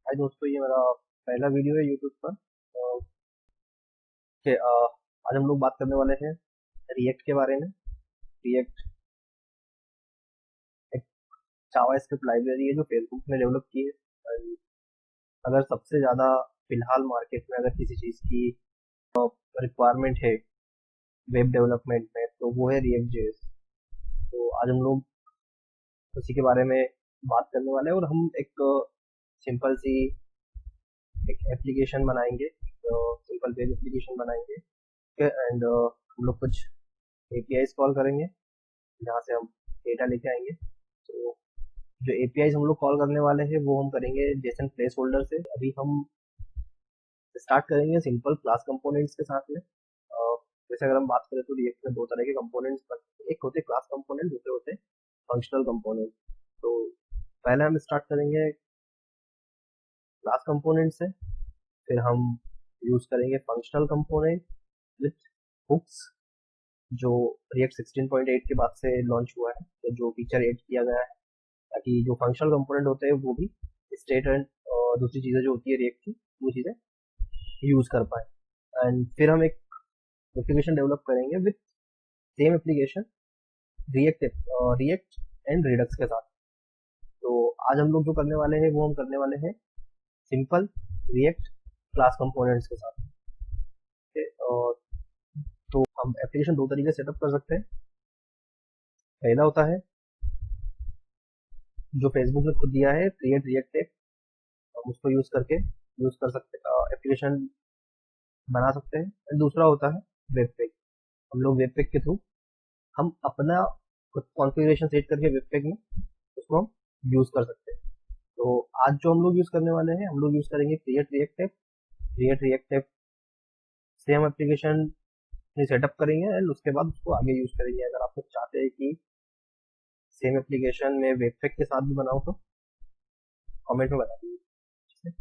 हाय दोस्तों, ये मेरा पहला वीडियो है यूट्यूब पर। आज हम लोग बात करने वाले हैं रिएक्ट के बारे में। रिएक्ट एक जावास्क्रिप्ट लाइब्रेरी है जो फेसबुक ने डेवलप की है। और अगर सबसे ज़्यादा फिलहाल मार्केट में अगर किसी चीज़ की रिक्वायरमेंट है वेब डेवलपमेंट में, तो वो है रिएक्ट जेएस। तो आज हम लोग उसी के बारे में बात करने वाले हैं और हम एक सिंपल सी एक एप्लीकेशन बनाएंगे, सिंपल वेब एप्लीकेशन बनाएंगे। एंड हम लोग कुछ एपीआईज कॉल करेंगे जहाँ से हम डेटा लेके आएंगे। तो जो एपीआईज हम लोग कॉल करने वाले हैं वो हम करेंगे जेसन प्लेस होल्डर से। अभी हम स्टार्ट करेंगे सिंपल क्लास कंपोनेंट्स के साथ में। जैसे अगर हम बात करें तो रिएक्ट में दो तरह के कंपोनेंट्स बनते हैं, एक होते क्लास कंपोनेंट, दूसरे होते फंक्शनल कंपोनेंट। तो पहले हम स्टार्ट करेंगे क्लास कंपोनेंट से, फिर हम यूज करेंगे फंक्शनल कंपोनेंट विथ हुक्स, जो रिएक्ट 16.8 के बाद से लॉन्च हुआ है, तो जो फीचर ऐड किया गया है ताकि जो फंक्शनल कंपोनेंट होते हैं वो भी स्टेट एंड और दूसरी चीज़ें जो होती है रिएक्ट की, वो चीज़ें यूज़ कर पाए। एंड फिर हम एक एप्लीकेशन डेवलप करेंगे with same application react react and Redux के साथ। तो आज हम लोग जो करने वाले हैं वो हम करने वाले हैं सिंपल रिएक्ट क्लास कंपोनेंट्स के साथ। और तो हम एप्लीकेशन दो तरीके से सेटअप कर सकते हैं। पहला होता है जो फेसबुक ने खुद दिया है, क्रिएट रिएक्ट एप। हम उसको यूज कर सकते एप्लीकेशन बना सकते हैं। और दूसरा होता है वेब पेज। हम लोग वेब पेज के थ्रू हम अपना कॉन्फ़िगरेशन सेट करके वेब पेज में उसको हम यूज कर सकते हैं। तो आज जो हम लोग यूज करने वाले हैं, हम लोग यूज करेंगे create react app. Create react app से हम एप्लीकेशन सेटअप करेंगे एंड उसके बाद उसको आगे यूज करेंगे। अगर आप लोग चाहते हैं कि सेम एप्लीकेशन में वेब पेज के साथ भी बनाओ तो कमेंट में बता दीजिए।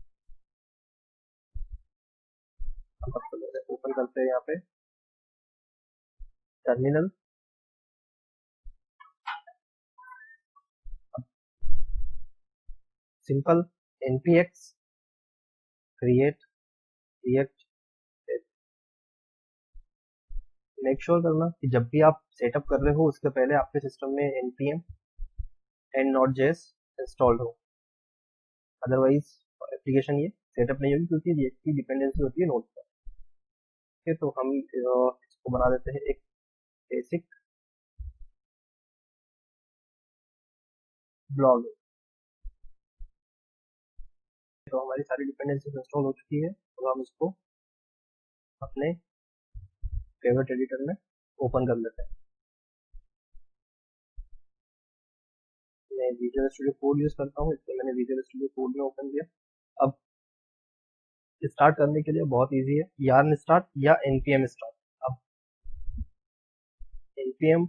हम ओपन करते हैं यहाँ पे terminal. Simple npx create react. Make sure करना कि जब भी आप सेटअप कर रहे हो उसके पहले आपके सिस्टम में npm and not JS installed हो, अदरवाइज एप्लीकेशन ये सेटअप नहीं होगी, क्योंकि रिएक्ट की डिपेंडेंसी होती है नोड पर। ठीक है, तो हम इसको बना देते हैं एक बेसिक ब्लॉग। तो हमारी सारी डिपेंडेंसी इंस्टॉल हो चुकी है, तो हम इसको अपने फेवरेट एडिटर में ओपन कर लेते हैं। मैं विजुअल स्टूडियो कोड यूज करता हूँ, इसलिए मैंने विजुअल स्टूडियो कोड में ओपन किया। अब स्टार्ट करने के लिए बहुत इजी है, यार्न स्टार्ट या npm स्टार्ट। अब npm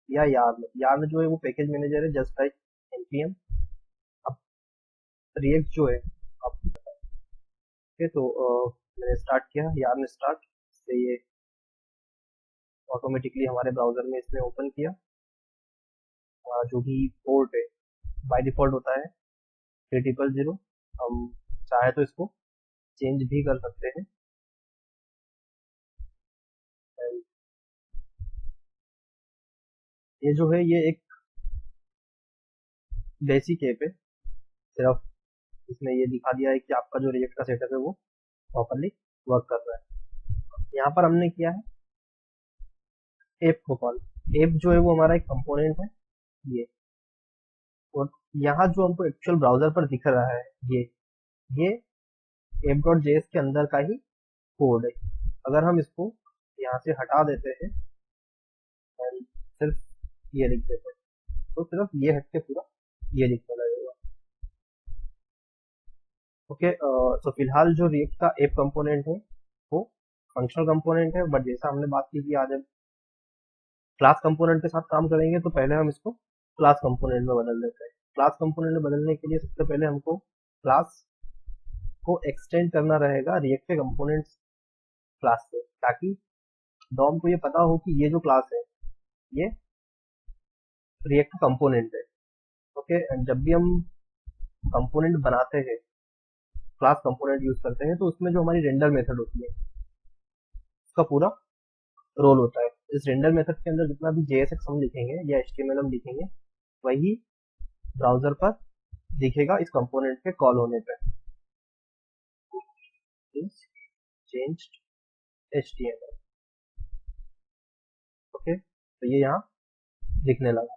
या यार्न, यार्न जो है वो पैकेज मैनेजर है जस्ट लाइक npm। अब रिएक्ट जो है, अब ठीक है, तो मैंने स्टार्ट किया यार्न स्टार्ट से, ये ऑटोमेटिकली हमारे ब्राउजर में इसने ओपन किया। जो भी पोर्ट है बाय डिफॉल्ट होता है 300। हम चाहे तो इसको चेंज भी कर सकते हैं। And ये जो है ये एक बेसिक ऐप है, सिर्फ इसमें ये दिखा दिया है कि आपका जो रिएक्ट का सेटअप है वो प्रॉपरली वर्क कर रहा है। यहाँ पर हमने किया है ऐप को कॉल। ऐप जो है वो हमारा एक कंपोनेंट है ये, और यहाँ जो हमको एक्चुअल ब्राउजर पर दिख रहा है ये app.js के अंदर का ही कोड है। अगर हम इसको यहाँ से हटा देते हैं और सिर्फ ये लिख देते हैं, तो सिर्फ ये हट के पूरा ये लिखने लगेगा। ओके, तो फिलहाल जो रिएक्ट का ऐप कंपोनेंट है वो फंक्शनल कंपोनेंट है, बट जैसा हमने बात की कि आज हम क्लास कंपोनेंट के साथ काम करेंगे, तो पहले हम इसको क्लास कंपोनेंट में बदल देते हैं। क्लास कंपोनेंट में बदलने के लिए सबसे पहले हमको क्लास को एक्सटेंड करना रहेगा रिएक्ट के कंपोनेंट्स क्लास से, ताकि डॉम को ये पता हो कि ये जो क्लास है ये रिएक्ट कंपोनेंट है। ओके, एंड जब भी हम कंपोनेंट बनाते हैं क्लास कंपोनेंट यूज करते हैं, तो उसमें जो हमारी रेंडर मेथड होती है उसका पूरा रोल होता है। इस रेंडर मेथड के अंदर जितना भी JSX हम लिखेंगे या HTML हम लिखेंगे, वही ब्राउजर पर दिखेगा इस कंपोनेंट के कॉल होने पे। चेंज्ड HTML, ओके, तो ये यहाँ दिखने लगा।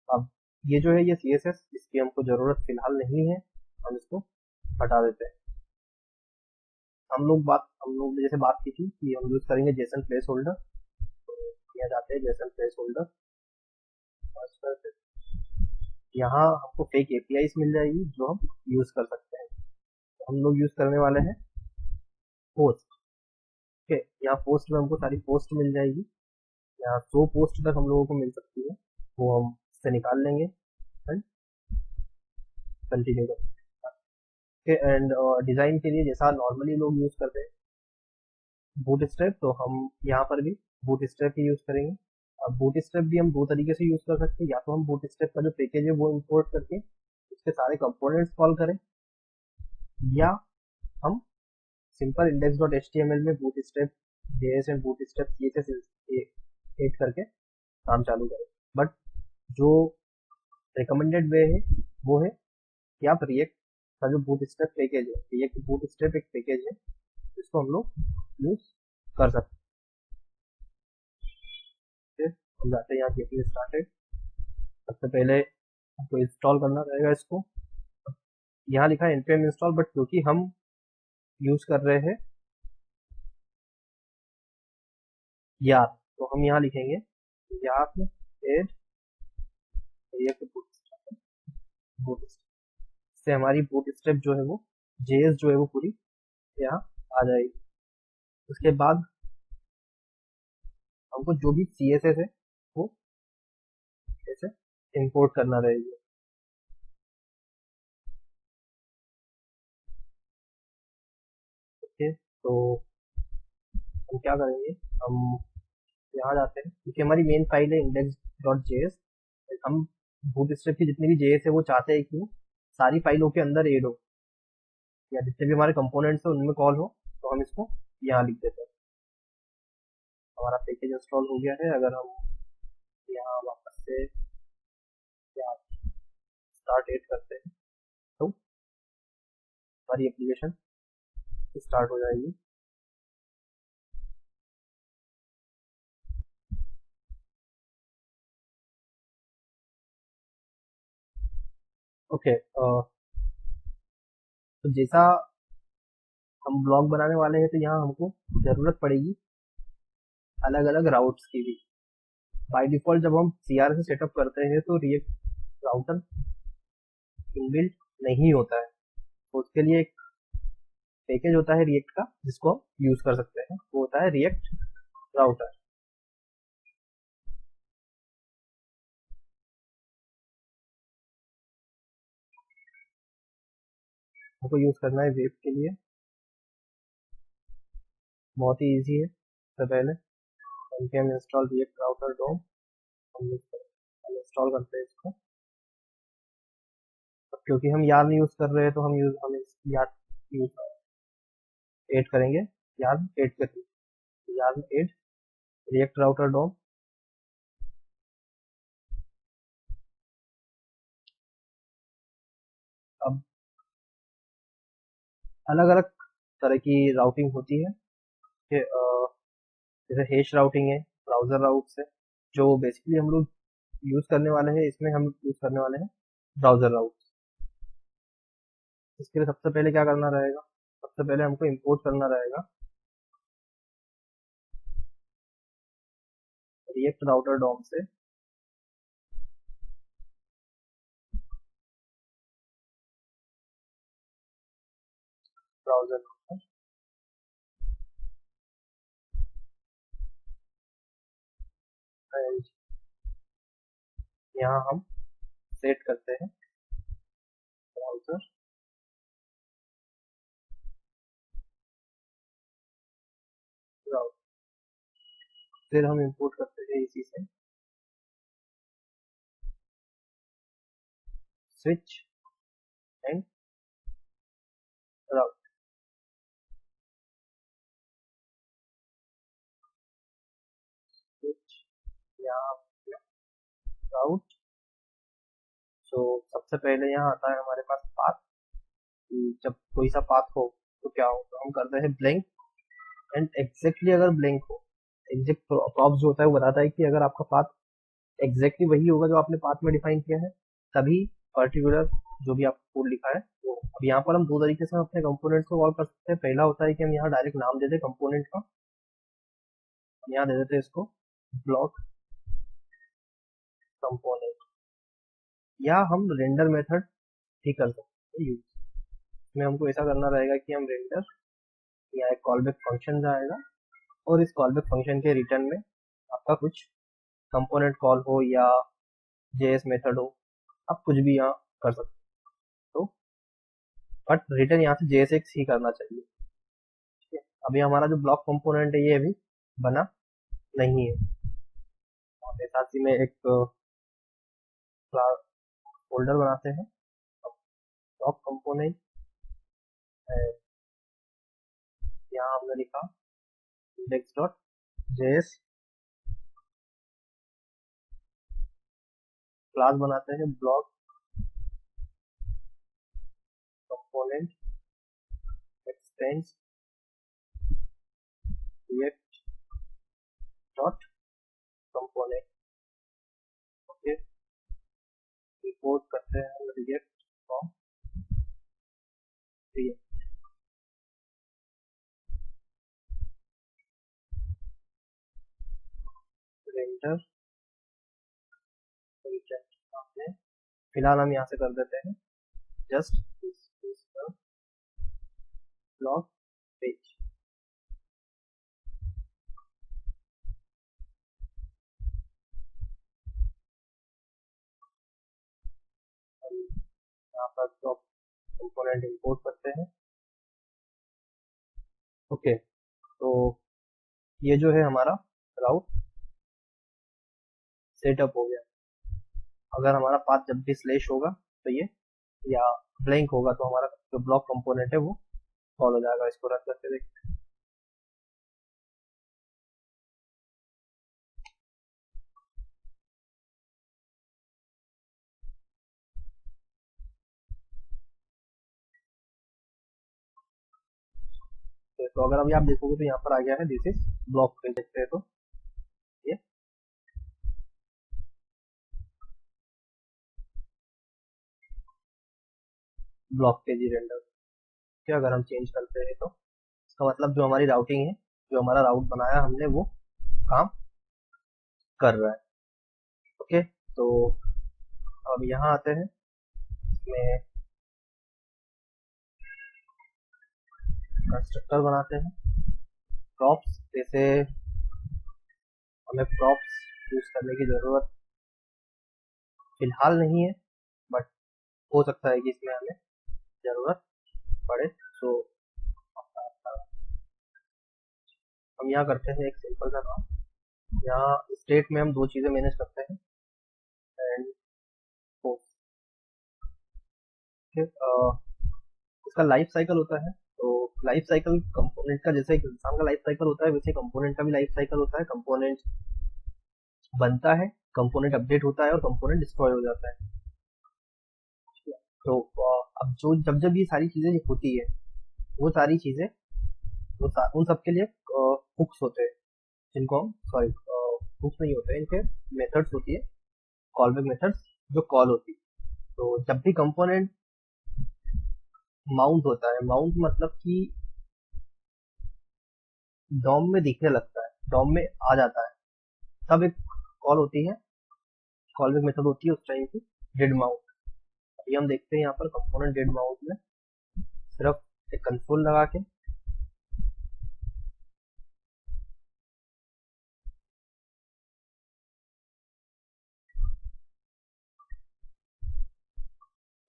अब ये जो है ये CSS, इसकी हमको जरूरत फिलहाल नहीं है, हम इसको हटा देते हैं। हम लोग ने जैसे बात की थी कि हम यूज करेंगे जेसन प्लेस होल्डर, तो यहाँ जाते हैं जेसन प्लेस होल्डर, यहाँ हमको फेक APIs मिल जाएगी जो हम यूज कर सकते हैं। तो हम लोग यूज करने वाले हैं पोस्ट, ओके। यहाँ पोस्ट में हमको सारी पोस्ट मिल जाएगी, यहाँ 100 पोस्ट तक हम लोगों को मिल सकती है, वो हम इससे निकाल लेंगे एंड कंटिन्यू करेंगे। एंड डिजाइन के लिए जैसा नॉर्मली लोग यूज करते हैं बूट स्ट्रैप, तो हम यहाँ पर भी बूट स्ट्रैप ही यूज करेंगे। अब बूट स्ट्रैप भी हम दो तरीके से यूज कर सकते हैं, या तो हम बूट स्ट्रैप का जो पैकेज है वो इंपोर्ट करके उसके सारे कंपोनेंट्स कॉल करें, या हम सिंपल index.html में bootstrap JS and bootstrap CSS add करके काम चालू करें। बट जो रिकमेंडेड वे है वो है कि आप रिएक्ट का जो बूट स्ट्रैप पैकेज है, रिएक्ट बूट स्ट्रैप एक पैकेज है जिसको हम लोग यूज कर सकते हैं। हम जाते हैं यहाँ गेटिंग स्टार्टेड। सबसे पहले हमको इंस्टॉल करना रहेगा इसको, यहाँ लिखा है npm इंस्टॉल, बट क्योंकि हम यूज कर रहे हैं यार, तो हम यहाँ लिखेंगे यार एड रिएक्ट बूट से हमारी बूट स्ट्रैप जो है वो JS जो है वो पूरी यहाँ आ जाएगी। उसके बाद हमको जो भी CSS है वो ऐसे इंपोर्ट करना रहेगा, ओके। तो हम क्या करेंगे, हम यहाँ जाते हैं क्योंकि हमारी मेन फाइल है index.js, हम बूट स्ट्रैप की जितनी भी JS है वो चाहते हैं कि वो सारी फाइलों के अंदर एड हो, या जितने भी हमारे कंपोनेंट्स हैं उनमें कॉल हो, तो हम इसको यहाँ लिख देते हैं। हमारा पैकेज इंस्टॉल हो गया है। अगर हम यहाँ वापस से स्टार्ट एड करते हैं तो हमारी एप्लीकेशन स्टार्ट हो जाएगी। ओके, तो जैसा हम ब्लॉग बनाने वाले हैं तो यहाँ हमको जरूरत पड़ेगी अलग अलग राउट्स की भी। बाय डिफॉल्ट जब हम CRS सेटअप करते हैं तो रिएक्ट राउटर इनबिल्ट नहीं होता है, तो उसके लिए एक पैकेज होता है रिएक्ट का जिसको हम यूज कर सकते हैं, वो होता है रिएक्ट राउटर। हमको यूज करना है वेब के लिए, बहुत ही इजी है। सबसे पहले npm इंस्टॉल रिएक्ट राउटर डोम, हम इंस्टॉल करते हैं इसको। अब क्योंकि हम यार नहीं यूज कर रहे हैं तो हम यार यूज ऐड करेंगे, यार ऐड करेंगे, यार ऐड रिएक्ट राउटर डोम। अब अलग अलग तरह की राउटिंग होती है कि जैसे हैश राउटिंग है, ब्राउजर राउट्स है, जो बेसिकली हम लोग यूज करने वाले हैं। इसमें हम यूज करने वाले हैं ब्राउजर राउट्स। इसके लिए सबसे पहले क्या करना रहेगा, सबसे पहले हमको इंपोर्ट करना रहेगा रिएक्ट राउटर डोम से ब्राउजर राउटर, एंड यहाँ हम सेट करते हैं ब्राउजर राउटर। फिर हम इंपोर्ट करते हैं इसी से स्विच एंड राउट यहाँ राउट। तो सबसे पहले यहाँ आता है हमारे पास पाथ। जब कोई सा पाथ हो तो क्या हो, तो हम करते हैं ब्लैंक एंड एग्जैक्टली अगर ब्लैंक हो, एग्जैक्ट प्रॉप्स जो होता है वो बताता है कि अगर आपका पाथ एग्जैक्टली वही होगा जो आपने पाथ में डिफाइन किया है, तभी पर्टिकुलर जो भी आपका कोड लिखा है वो। अब यहाँ पर हम दो तरीके से अपने कंपोनेंट्स को कॉल कर सकते हैं। पहला होता है कि हम यहाँ डायरेक्ट नाम दे दें कंपोनेंट का। यहाँ दे देते हैं इसको ब्लॉक कंपोनेंट, या हम रेंडर मेथड ही कर सकते हैं यूज। इसमें हमको ऐसा करना रहेगा कि हम रेंडर या एक कॉलबैक फंक्शन जाएगा, और इस कॉलबैक फंक्शन के रिटर्न में आपका कुछ कंपोनेंट कॉल हो या जेएस मेथड हो, आप कुछ भी यहाँ कर सकते हो, तो बट रिटर्न यहाँ से जेएसएक्स ही करना चाहिए। ठीक है, अभी हमारा जो ब्लॉक कंपोनेंट है ये अभी बना नहीं है। और साथ ही में एक फोल्डर बनाते हैं ब्लॉक कंपोनेंट, यहाँ हमने लिखा index.js। क्लास बनाते हैं block component expanse react dot component. Okay, report करते हैं react from react render return. फिलहाल हम यहाँ से कर देते हैं जस्ट ब्लॉक पेज। यहाँ पर ब्लॉक कंपोनेंट इंपोर्ट करते हैं। ओके, तो ये जो है हमारा राउट सेटअप हो गया। अगर हमारा पाथ जब भी स्लैश होगा तो ये, या ब्लैंक होगा तो हमारा जो ब्लॉक कंपोनेंट है वो कॉल हो जाएगा। इसको रख करके देखते हैं। तो अगर अभी आप देखोगे तो यहाँ पर आ गया है दिस इज ब्लॉक पेज, देखते हैं तो ये ब्लॉक पेज ही रेंडर। क्या अगर हम चेंज करते हैं तो इसका मतलब जो हमारी राउटिंग है, जो हमारा राउट बनाया हमने वो काम कर रहा है। ओके, तो अब यहाँ आते हैं, इसमें कंस्ट्रक्टर बनाते हैं प्रॉप्स। जैसे हमें प्रॉप्स यूज करने की जरूरत फिलहाल नहीं है, बट हो सकता है कि इसमें हमें जरूरत पड़े। तो हम यहाँ करते हैं एक सिंपल सा काम। यहाँ स्टेट में हम दो चीजें मैनेज करते हैं, एंड इसका लाइफ साइकिल होता है। तो लाइफ साइकिल कंपोनेंट का, जैसे एक इंसान का लाइफ साइकिल होता है वैसे कंपोनेंट का भी लाइफ साइकिल होता है। कंपोनेंट बनता है, कंपोनेंट अपडेट होता है और कंपोनेंट डिस्ट्रॉय हो जाता है। तो अब जो जब जब ये सारी चीजें होती है, वो सारी चीजें उन सब के लिए हुक्स होते हैं, जिनको हम सॉरी हुक्स नहीं होते हैं, इनके मेथड्स होती है, कॉलबैक मेथड्स जो कॉल होती है। तो जब भी कंपोनेंट माउंट होता है, माउंट मतलब कि डॉम में दिखने लगता है, डॉम में आ जाता है, तब एक कॉल होती है, कॉलबैक मेथड होती है उस टाइम की डेड माउंट। अभी हम देखते हैं यहाँ पर कंपोनेंट डेड माउंट में सिर्फ एक कंसोल लगा के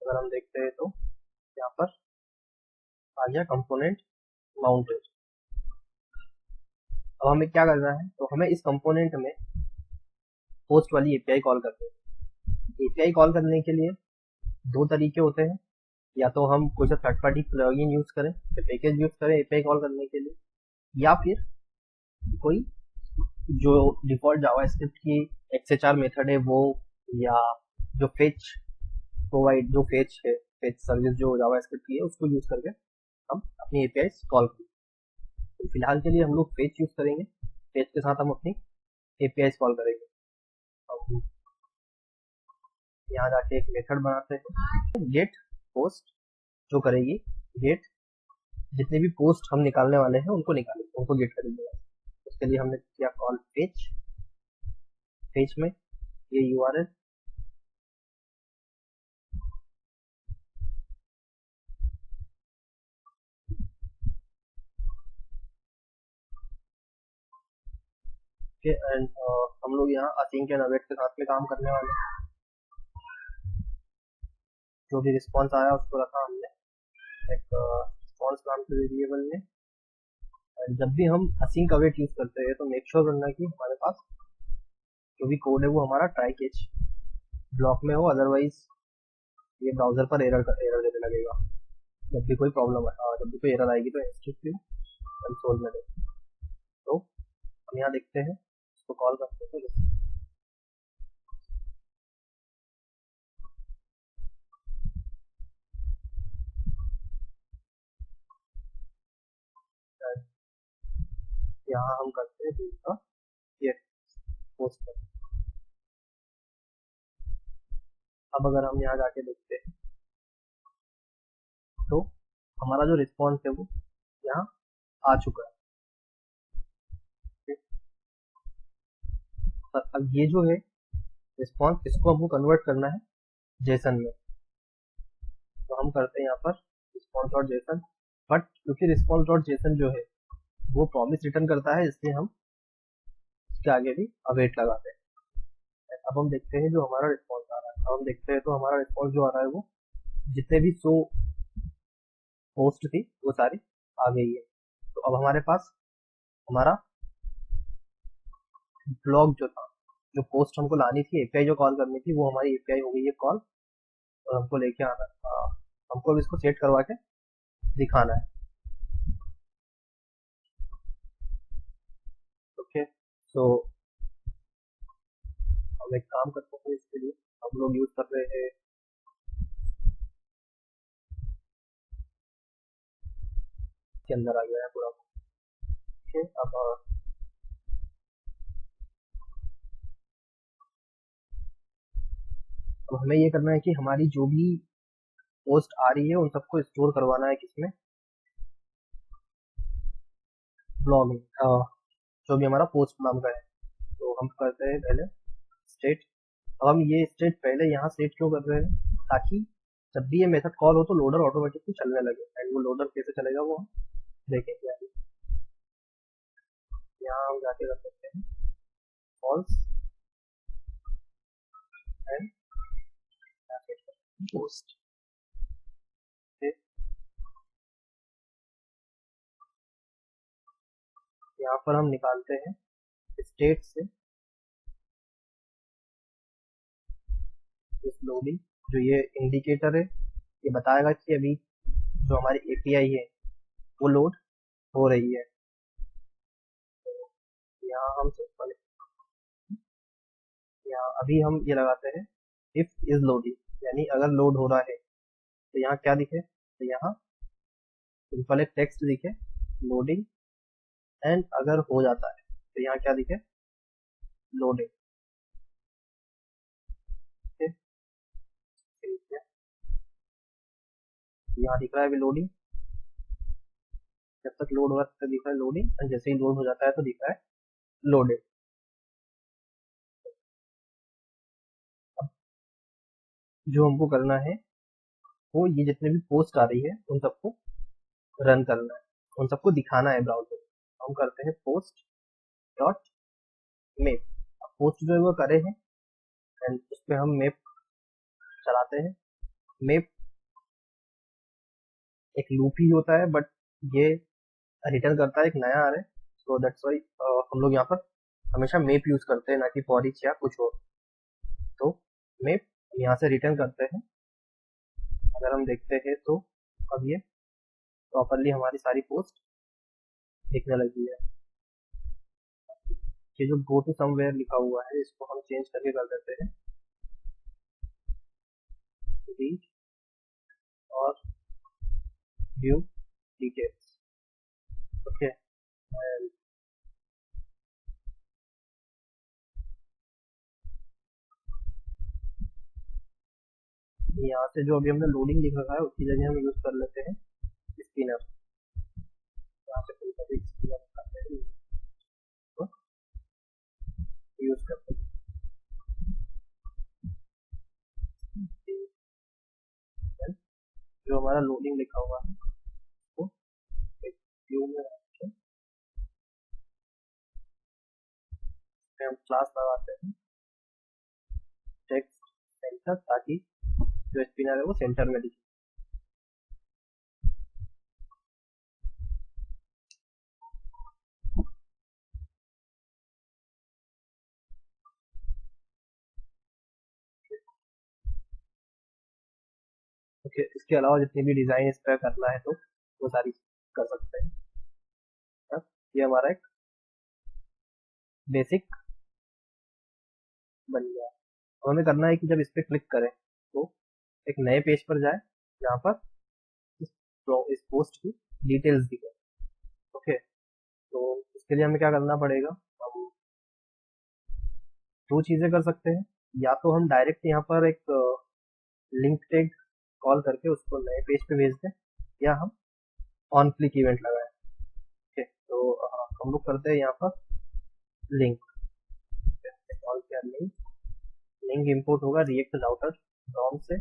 अगर हम देखते हैं तो यहाँ पर आ गया कंपोनेंट माउंटेड। अब हमें क्या करना है, तो हमें इस कंपोनेंट में पोस्ट वाली एपीआई कॉल करते हैं। एपीआई कॉल करने के लिए दो तरीके होते हैं, या तो हम कोई सा थर्ड पार्टी प्लगइन यूज करें, पैकेज यूज करें एपीआई कॉल करने के लिए, या फिर कोई जो डिफॉल्ट जावास्क्रिप्ट की एक्सएचआर मेथड है वो, या जो फेच है, फेच सर्विस जो जावास्क्रिप्ट की है उसको यूज करके हम अपनी एपीआई कॉल करें। तो फिलहाल के लिए हम लोग फेच यूज करेंगे, फेच के साथ हम अपनी एपीआई कॉल करेंगे। अब यहाँ जाके एक मेथड बनाते हैं गेट पोस्ट, जो करेगी गेट जितने भी पोस्ट हम निकालने वाले हैं उनको निकालेंगे, उनको गेट करेंगे। उसके लिए हमने किया कॉल फेच, फेच में ये यूआरएल के एंड हम लोग यहाँ असिंक एंड अवेट के साथ में काम करने वाले हैं। जो भी रिस्पॉन्स आया उसको रखा हमने एक रिस्पॉन्स नाम के वेरिएबल में। जब भी हम असिंक अवेट यूज करते हैं तो मेक श्योर करना कि हमारे पास जो भी कोड है वो हमारा ट्राई कैच ब्लॉक में हो, अदरवाइज ये ब्राउजर पर एरर देने लगेगा। जब भी कोई प्रॉब्लम है, जब भी कोई एरर आएगी तो इंस्टेंटली कंसोल में दे। तो हम यहाँ देखते हैं, इसको कॉल करते हैं। यहाँ हम करते हैं दूसरा ये पोस्ट कर। अब अगर हम यहाँ जाके देखते हैं तो हमारा जो रिस्पॉन्स है वो यहाँ आ चुका है। अब ये जो है रिस्पॉन्स, इसको हमको कन्वर्ट करना है जेसन में। तो हम करते हैं यहाँ पर रिस्पॉन्स डॉट जेसन, बट क्योंकि रिस्पॉन्स डॉट जेसन जो है वो प्रॉमिस रिटर्न करता है, इसलिए हम इसके आगे भी अवेट लगाते हैं। अब हम देखते हैं जो हमारा रिस्पॉन्स आ रहा है। अब हम देखते हैं तो हमारा रिस्पॉन्स जो आ रहा है वो जितने भी 100 पोस्ट थी वो सारी आ गई है। तो अब हमारे पास हमारा ब्लॉग जो था, जो पोस्ट हमको लानी थी, एपीआई जो कॉल करनी थी, वो हमारी एपीआई हो गई है कॉल, और हमको लेके आना हमको अब इसको सेट करवा के दिखाना है। ओके, तो हम एक काम करते हैं, इसके लिए हम लोग यूज कर रहे हैं के अंदर आ गया है पूरा। ओके, अब हमें ये करना है कि हमारी जो भी पोस्ट आ रही है उन सबको स्टोर करवाना है किसमें, ब्लॉग में, जो भी हमारा पोस्ट नाम का है। तो हम करते हैं पहले स्टेट। अब हम ये स्टेट पहले यहाँ सेट क्यों कर रहे हैं, ताकि जब भी ये मेथड कॉल हो तो लोडर ऑटोमेटिकली चलने लगे। एंड वो लोडर कैसे चलेगा वो हम देखेंगे अभी। यहाँ हम जाके कर सकते हैं फॉल्स एंड पोस्ट। यहाँ पर हम निकालते हैं स्टेट से इस लोडिंग, जो ये इंडिकेटर है ये बताएगा कि अभी जो हमारी एपीआई है वो लोड हो रही है। तो यहाँ हम सिंपल, यहाँ अभी हम ये लगाते हैं इफ इज लोडिंग, यानी अगर लोड हो रहा है तो यहाँ क्या दिखे, तो यहाँ सिंपल एक टेक्स्ट दिखे लोडिंग, एंड अगर हो जाता है तो यहाँ क्या दिखे, लोडिंग। ठीक है, यहाँ दिख रहा है अभी लोडिंग, जब तक लोड हुआ तब दिख रहा है लोडिंग, एंड जैसे ही लोड हो जाता है तो दिख रहा है लोडेड। जो हमको करना है वो ये जितने भी पोस्ट आ रही है उन सबको रन करना है, उन सबको दिखाना है ब्राउजर। हम करते हैं पोस्ट डॉट मेप। पोस्ट जो है वो करे हैं एंड उस पर हम मेप चलाते हैं। मेप एक लूप ही होता है, बट ये रिटर्न करता है एक नया अरे, सो दैट्स वाई हम लोग यहाँ पर हमेशा मेप यूज करते हैं, ना कि फॉर ईच या कुछ और। तो मेप यहाँ से रिटर्न करते हैं अगर हम देखते हैं तो अब ये प्रॉपरली हमारी सारी पोस्ट दिखने लगी है। ये जो गो टू समवेयर लिखा हुआ है इसको हम चेंज करके कर देते हैं रीड और व्यू डिटेल्स। ओके, यहाँ से जो अभी हमने लोडिंग लिख रखा है उसकी जगह हम यूज कर लेते हैं स्पिनर। यहाँ से कोई भी स्पिनर तो यूज करते हैं। जो हमारा लोडिंग लिखा हुआ है वो एक व्यू में रख के हम क्लास लगाते हैं टेक्स्ट सेंटर, ताकि जो स्पिनर है वो सेंटर में दिखे। ओके, इसके अलावा जितनी भी डिजाइन इस पर करना है तो वो सारी कर सकते हैं। हाँ, ये हमारा एक बेसिक बन गया। अब हमें करना है कि जब इस पर क्लिक करें तो एक नए पेज पर जाए जहाँ पर इस पोस्ट की डिटेल्स दिखे। ओके, तो इसके लिए हमें क्या करना पड़ेगा, हम दो चीजें कर सकते हैं। या तो हम डायरेक्ट यहाँ पर एक लिंक टैग कॉल करके उसको नए पेज पे भेज दें, या हम ऑन क्लिक इवेंट लगाएं। ओके, तो हम लोग करते हैं यहाँ पर लिंक कॉल किया लिंक। लिंक इंपोर्ट होगा रिएक्ट राउटर डॉम से।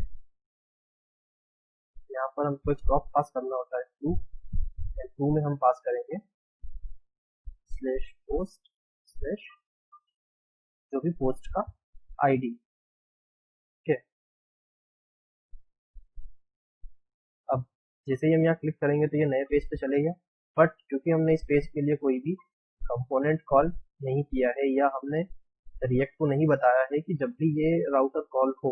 यहाँ पर हमको एक प्रॉप पास करना होता है टू, एंड टू में हम पास करेंगे स्लैश पोस्ट स्लैश जो भी पोस्ट का आईडी। ठीक है, अब जैसे ही हम यहाँ क्लिक करेंगे तो ये नए पेज पे चलेगा, बट क्योंकि हमने इस पेज के लिए कोई भी कंपोनेंट कॉल नहीं किया है, या हमने रिएक्ट को नहीं बताया है कि जब भी ये राउटर कॉल हो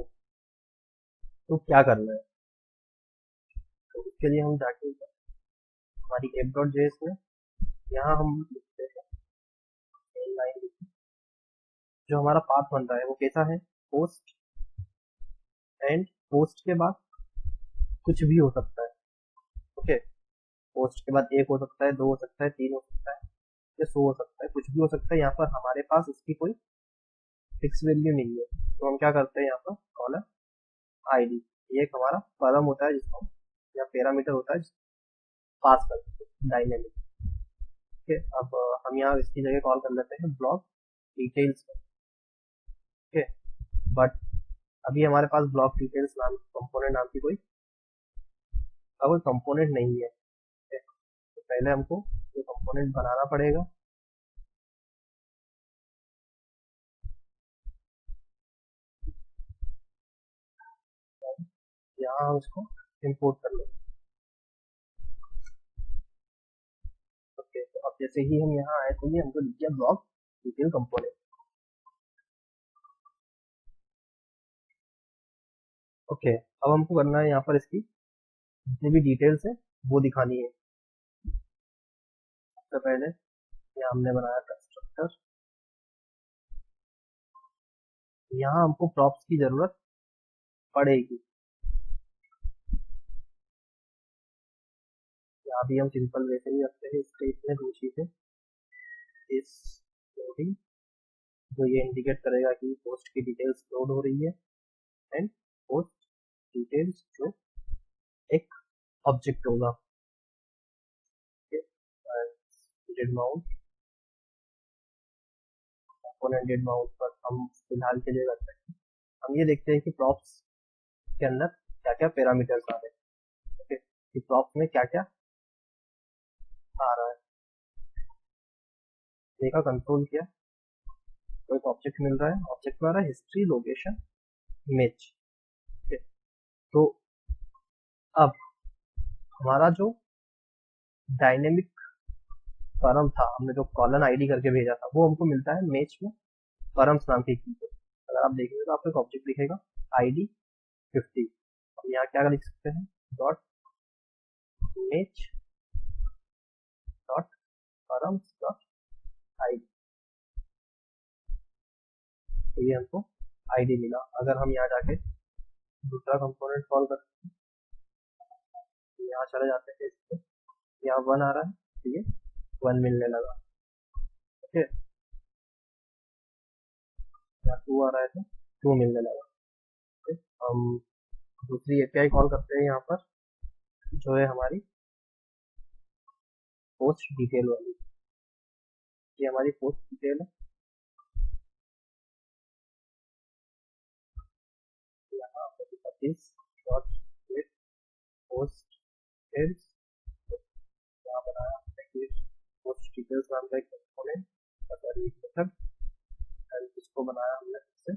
तो क्या करना है, तो उसके लिए हम जाके हमारी app.js में यहाँ हम लिखते हैं मेन लाइन। जो हमारा पाथ बन रहा है वो कैसा है, पोस्ट, एंड पोस्ट के बाद कुछ भी हो सकता है। ओके, पोस्ट के बाद एक हो सकता है, दो हो सकता है, तीन हो सकता है, या 100 हो सकता है, कुछ भी हो सकता है। यहाँ पर हमारे पास इसकी कोई फिक्स वैल्यू नहीं है, तो हम क्या करते हैं यहाँ पर कॉलम आईडी, ये एक हमारा कॉलम होता है जिसको या पैरामीटर होता है पास करते हैं डायनेमिक। ठीक है, अब हम यहाँ इसकी जगह कॉल कर लेते हैं ब्लॉक डिटेल्स। ठीक है, बट अभी हमारे पास ब्लॉक डिटेल्स नाम कंपोनेंट नाम की कोई कंपोनेंट नहीं है। ठीक है, तो पहले हमको ये कंपोनेंट बनाना पड़ेगा। यहाँ हम इसको इंपोर्ट कर लेंगे। ओके, तो अब जैसे ही हम यहाँ आए तो ये हमको दिख गया ब्लॉक डिटेल कंपोनेंट। ओके, अब हमको करना है यहाँ पर इसकी जितनी भी डिटेल्स है वो दिखानी है। सबसे पहले यहाँ हमने बनाया कंस्ट्रक्टर, यहाँ हमको प्रॉप्स की जरूरत पड़ेगी। यहाँ भी हम सिंपल वैसे ही रखते हैं। इसके इसमें दो चीजें, इस लोडिंग जो ये इंडिकेट करेगा कि पोस्ट की डिटेल्स लोड हो रही है, एंड पोस्ट डिटेल्स जो एक ऑब्जेक्ट होगा। Dead mount component dead mount पर हम फिलहाल के लिए करते हैं। हम ये देखते हैं कि प्रॉप्स के अंदर क्या क्या पैरामीटर्स आ रहे हैं। ओके, कि प्रॉप्स में क्या क्या आ रहा है। देखा, कंट्रोल किया तो एक ऑब्जेक्ट मिल रहा है, ऑब्जेक्ट में आ रहा है हिस्ट्री लोकेशन इमेज। तो अब हमारा जो डायनेमिक परम था, हमने जो कॉलन आईडी करके भेजा था, वो हमको मिलता है मैच में परम्स नाम की की। अगर आप देखेंगे तो आपको एक ऑब्जेक्ट दिखेगा आईडी 50। हम यहाँ क्या लिख सकते हैं, dot image dot params dot ID, तो ये हमको आईडी मिला। अगर हम यहाँ जाके दूसरा कंपोनेंट कॉल करते हैं, यहाँ चले जाते हैं, इसको यहाँ 1 आ रहा है, तो ये 1 मिलने लगा। ओके, यहाँ 2 आ रहा है तो 2 मिलने लगा। ओके, हम दूसरी एपीआई कॉल करते हैं यहाँ पर, जो है हमारी पोस्ट डिटेल वाली। ये हमारी पोस्ट डिटेल है, यहाँ पर डॉट गेट पोस्ट डिटेल्स, यहाँ बनाया हमने पोस्ट डिटेल्स नाम का एक कंपोनेंट, सॉरी मेथड, एंड इसको बनाया हमने इससे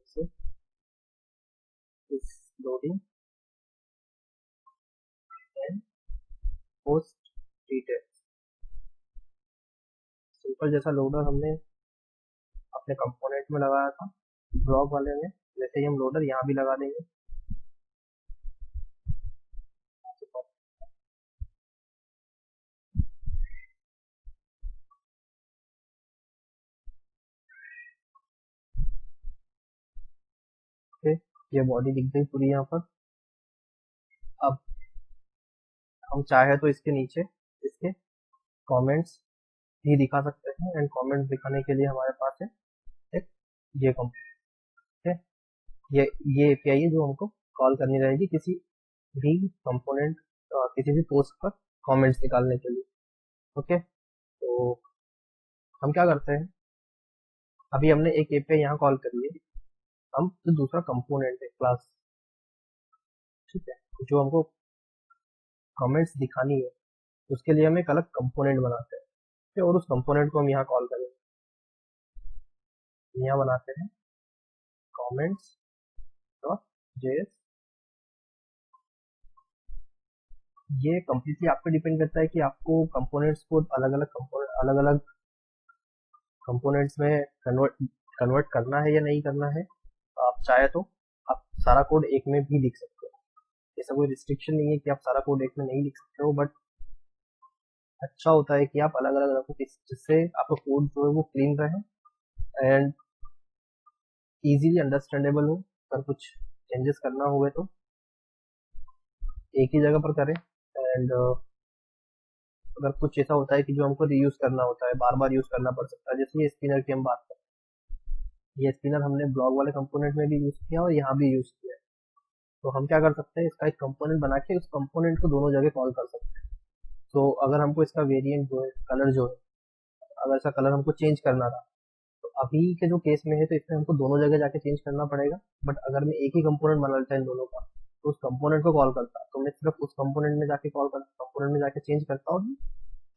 से इस loading and post details. Simple जैसा लोडर हमने अपने कंपोनेंट में लगाया था ब्लॉक वाले में, वैसे ही हम लोडर यहाँ भी लगा देंगे। ओके, ये बॉडी दिख गई पूरी यहाँ पर। अब हम चाहे तो इसके नीचे इसके कमेंट्स भी दिखा सकते हैं, एंड कमेंट्स दिखाने के लिए हमारे पास है एक ये कंपोनेंट है, ये एपीआई है जो हमको कॉल करनी रहेगी किसी भी कंपोनेंट, किसी भी पोस्ट पर कमेंट्स निकालने के लिए। ओके, तो हम क्या करते हैं, अभी हमने एक एपीआई यहाँ कॉल करी है, हम जो दूसरा कंपोनेंट है क्लास, ठीक है, जो हमको कमेंट्स दिखानी है, उसके लिए हम एक अलग कंपोनेंट बनाते हैं, ठीक है, और उस कंपोनेंट को हम यहाँ कॉल करेंगे। यहाँ बनाते हैं कमेंट्स डॉट जेएस। ये कम्प्लीटली आप पे डिपेंड करता है कि आपको कंपोनेंट्स को अलग अलग कंपोनेंट्स में कन्वर्ट करना है या नहीं करना है। आप चाहे तो आप सारा कोड एक में भी लिख सकते हो, ऐसा कोई रिस्ट्रिक्शन नहीं है कि आप सारा कोड एक में नहीं लिख सकते हो, बट अच्छा होता है कि आप अलग अलग रखो, जिससे आपका कोड जो है वो क्लीन रहे एंड इजीली अंडरस्टैंडेबल हो। अगर कुछ चेंजेस करना हुए तो एक ही जगह पर करें, एंड अगर कुछ ऐसा होता है कि जो हमको रीयूज करना होता है, बार बार यूज करना पड़ सकता है, जैसे ये स्पिनर की हम बात करें, ये स्पिनर हमने ब्लॉग वाले कंपोनेंट में भी यूज किया और यहाँ भी यूज किया है, तो हम क्या कर सकते हैं, इसका एक कंपोनेंट बना के उस कंपोनेंट को दोनों जगह कॉल कर सकते हैं। तो अगर हमको इसका वेरिएंट जो है, कलर जो है, अगर इसका कलर हमको चेंज करना था, तो अभी के जो केस में है तो इसमें हमको दोनों जगह जाके चेंज करना पड़ेगा। बट अगर मैं एक ही कंपोनेंट बना लेता है इन दोनों का, तो उस कंपोनेंट को कॉल करता तो मैं सिर्फ उस कंपोनेंट में जाके कंपोनेंट में जाके चेंज करता हूँ,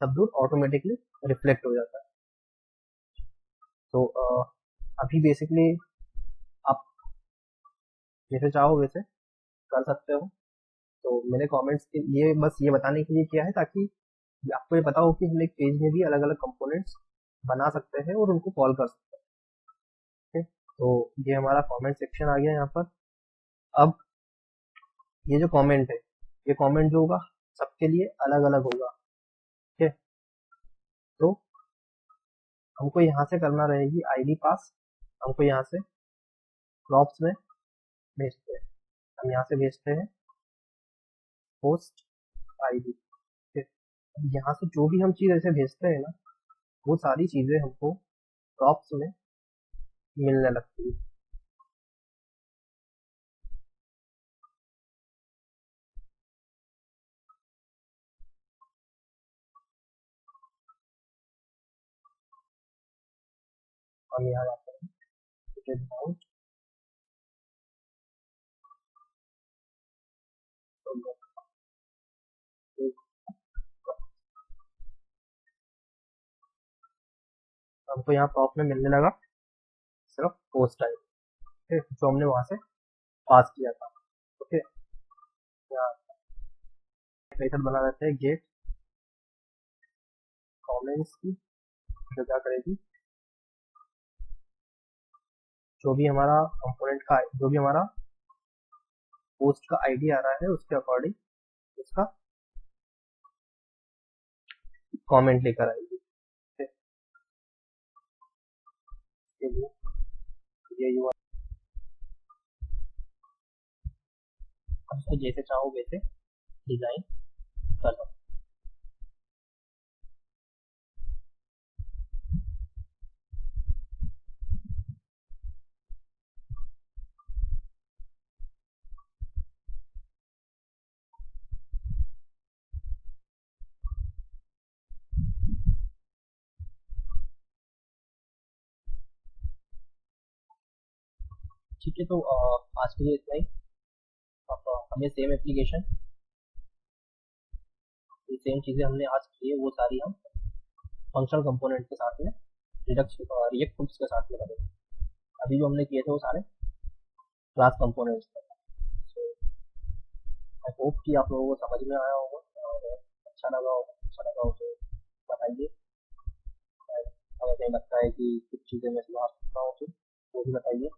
सब दूर ऑटोमेटिकली रिफ्लेक्ट हो जाता है। तो अभी बेसिकली आप जैसे चाहो वैसे कर सकते हो। तो मैंने कमेंट्स के ये बस ये बताने के लिए किया है ताकि आपको ये पता हो कि हम एक पेज में भी अलग अलग कंपोनेंट्स बना सकते हैं और उनको कॉल कर सकते हैं। ठीक है, तो ये हमारा कमेंट सेक्शन आ गया यहाँ पर। अब ये जो कमेंट है, ये कमेंट जो होगा सबके लिए अलग अलग होगा। ठीक है, तो हमको यहाँ से करना रहेगी आईडी पास, हमको यहाँ से प्रॉप्स में भेजते हैं, हम यहाँ से भेजते हैं पोस्ट आईडी। यहाँ से जो भी हम चीज़ ऐसे भेजते हैं ना, वो सारी चीज़ें हमको प्रॉप्स में मिलने लगती है। हम यहाँ जाते हैं टिकट अमाउंट, हमको यहाँ प्रॉप में मिलने लगा सिर्फ पोस्ट आई, जो हमने वहाँ से पास किया था। ओके, यहाँ मेथड बना रहता है गेट कमेंट्स की, जो क्या करेगी, जो भी हमारा कंपोनेंट का, जो भी हमारा पोस्ट का आईडी आ रहा है उसके अकॉर्डिंग उसका कमेंट लेकर आएगी। ठीक है? इसके लिए ये यूआई उसको जैसे चाहो वैसे डिजाइन कर लो। ठीक है, तो आज के लिए इतना ही। हमें सेम एप्लीकेशन, ये सेम चीज़ें हमने आज की है वो सारी हम फंक्शनल कंपोनेंट के साथ में रिडक्स रिएक्ट ग्रुप्स के साथ में करेंगे। अभी जो हमने किए थे वो सारे क्लास कंपोनेंट्स थे। सो आई होप कि आप लोगों को समझ में आया होगा और अच्छा लगा हो तो बताइए। अगर कहीं लगता है कि कुछ चीज़ें मैं सुधार सकता हूँ तो वो भी बताइए।